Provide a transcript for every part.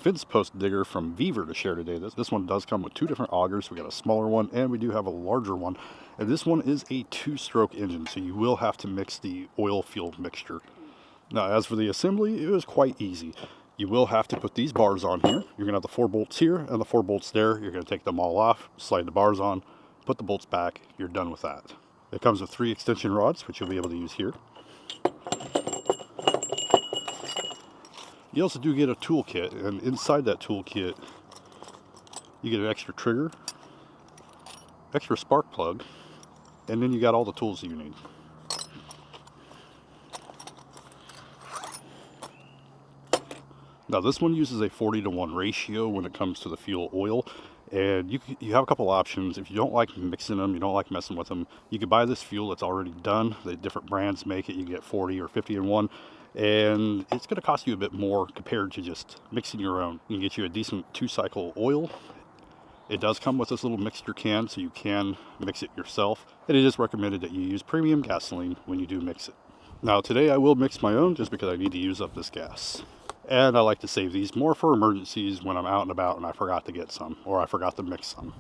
fence post digger from VEVOR to share today. This one does come with two different augers. We got a smaller one and we do have a larger one. And this one is a 2-stroke engine, so you will have to mix the oil fuel mixture. Now, as for the assembly, it was quite easy. You will have to put these bars on here. You're going to have the 4 bolts here and the 4 bolts there. You're going to take them all off, slide the bars on, put the bolts back. You're done with that. It comes with 3 extension rods, which you'll be able to use here. You also do get a toolkit, and inside that toolkit, you get an extra trigger, extra spark plug, and then you got all the tools you need. Now this one uses a 40-to-1 ratio when it comes to the fuel oil, and you have a couple options. If you don't like mixing them, you don't like messing with them, you can buy this fuel that's already done. The different brands make it. You can get 40 or 50-in-1, and it's going to cost you a bit more compared to just mixing your own. You can get you a decent 2-cycle oil. It does come with this little mixture can, so you can mix it yourself, and it is recommended that you use premium gasoline when you do mix it. Now today I will mix my own just because I need to use up this gas. And I like to save these more for emergencies when I'm out and about and I forgot to get some, or I forgot to mix some.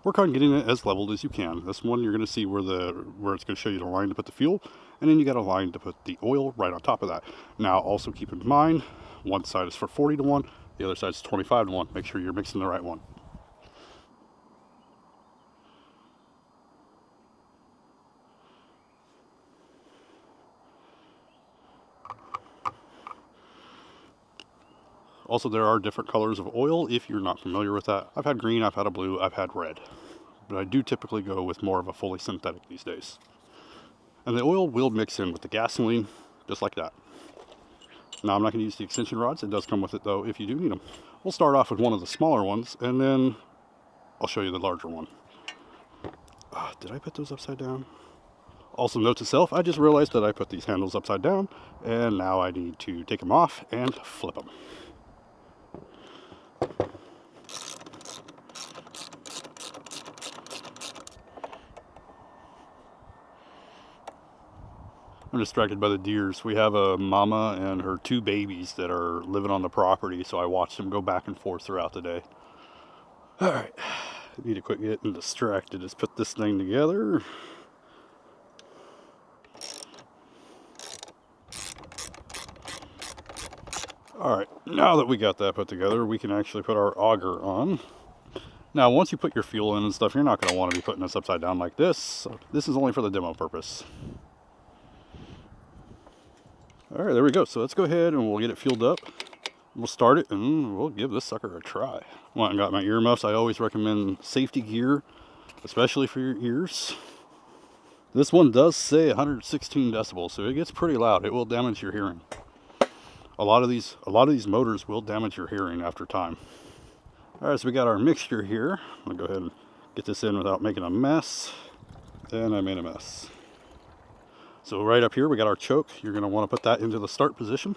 Work on getting it as leveled as you can. This one you're going to see where it's going to show you the line to put the fuel, and then you got a line to put the oil right on top of that. Now also keep in mind, one side is for 40-to-1, the other side is 25-to-1. Make sure you're mixing the right one. Also, there are different colors of oil if you're not familiar with that. I've had green, I've had a blue, I've had red. But I do typically go with more of a fully synthetic these days. And the oil will mix in with the gasoline, just like that. Now, I'm not going to use the extension rods. It does come with it, though, if you do need them. We'll start off with one of the smaller ones, and then I'll show you the larger one. Did I put those upside down? Also, note to self, I just realized that I put these handles upside down, and now I need to take them off and flip them. I'm distracted by the deers. We have a mama and her 2 babies that are living on the property, so I watch them go back and forth throughout the day. Alright, I need to quit getting distracted. Let's put this thing together. Alright, now that we got that put together, we can actually put our auger on. Now, once you put your fuel in and stuff, you're not going to want to be putting this upside down like this. So this is only for the demo purpose. Alright, there we go. So let's go ahead and we'll get it fueled up. We'll start it and we'll give this sucker a try. Went and got my earmuffs. I always recommend safety gear, especially for your ears. This one does say 116 decibels, so it gets pretty loud. It will damage your hearing. A lot of these motors will damage your hearing after time. Alright, so we got our mixture here. I'm gonna go ahead and get this in without making a mess. And I made a mess. So right up here we got our choke. You're going to want to put that into the start position.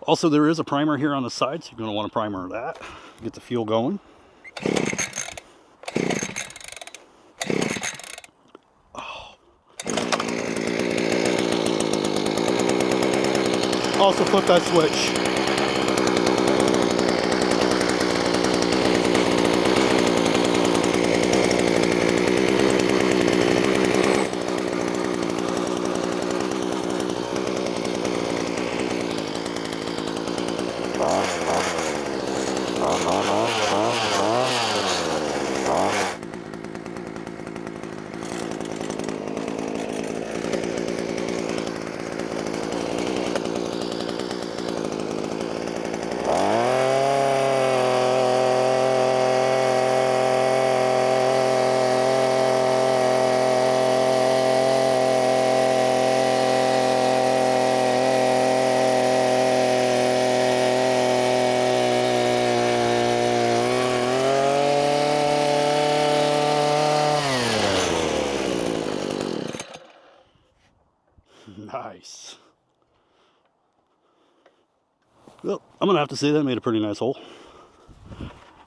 Also, there is a primer here on the side, so you're going to want to primer that. Get the fuel going. Oh. Also flip that switch. Nice. Well, I'm going to have to say that made a pretty nice hole.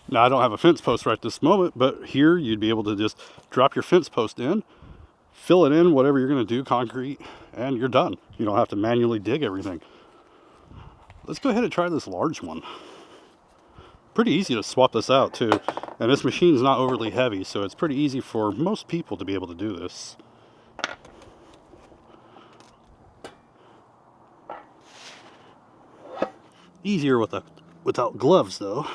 Now, I don't have a fence post right this moment, but here you'd be able to just drop your fence post in, fill it in, whatever you're going to do, concrete, and you're done. You don't have to manually dig everything. Let's go ahead and try this large one. Pretty easy to swap this out too, and this machine's not overly heavy, so it's pretty easy for most people to be able to do this. Easier without gloves though.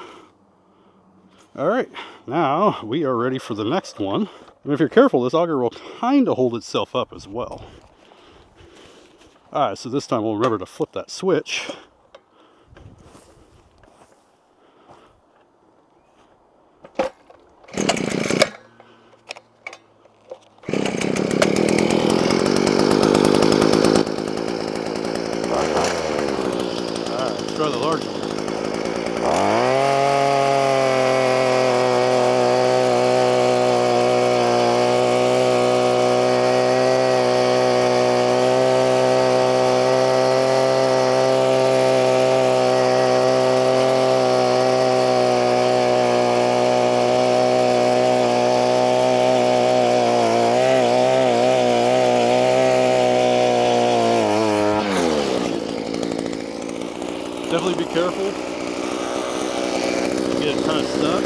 Alright, now we are ready for the next one. And if you're careful, this auger will kind of hold itself up as well. Alright, so this time we'll remember to flip that switch. Alright, let's try the large one. Definitely be careful. You get kind of stuck.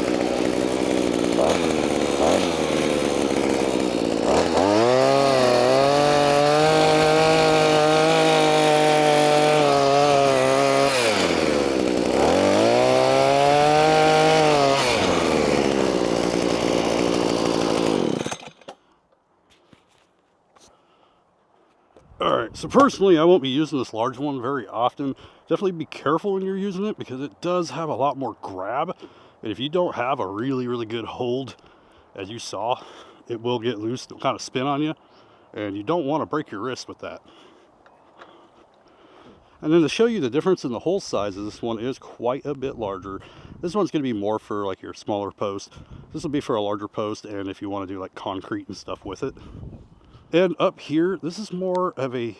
Alright, so personally I won't be using this large one very often. Definitely be careful when you're using it because it does have a lot more grab. And if you don't have a really good hold, as you saw, it will get loose, it'll kind of spin on you. And you don't want to break your wrist with that. And then to show you the difference in the hole sizes, this one is quite a bit larger. This one's going to be more for like your smaller post. This will be for a larger post and if you want to do like concrete and stuff with it. And up here, this is more of a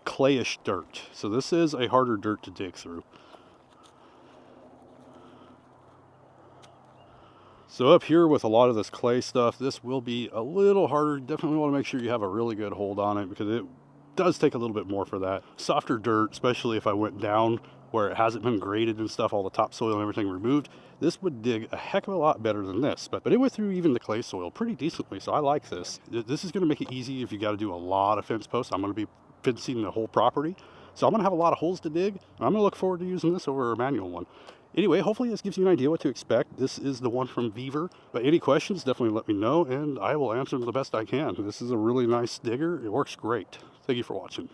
clayish dirt. So this is a harder dirt to dig through. So up here with a lot of this clay stuff, this will be a little harder. Definitely want to make sure you have a really good hold on it because it does take a little bit more for that. Softer dirt, especially if I went down where it hasn't been graded and stuff, all the topsoil and everything removed, this would dig a heck of a lot better than this. But it went through even the clay soil pretty decently, so I like this. This is going to make it easy if you got to do a lot of fence posts. I'm going to be fencing the whole property, so I'm going to have a lot of holes to dig. I'm going to look forward to using this over a manual one. Anyway, hopefully this gives you an idea what to expect. This is the one from VEVOR. But any questions, definitely let me know, and I will answer them the best I can. This is a really nice digger. It works great. Thank you for watching.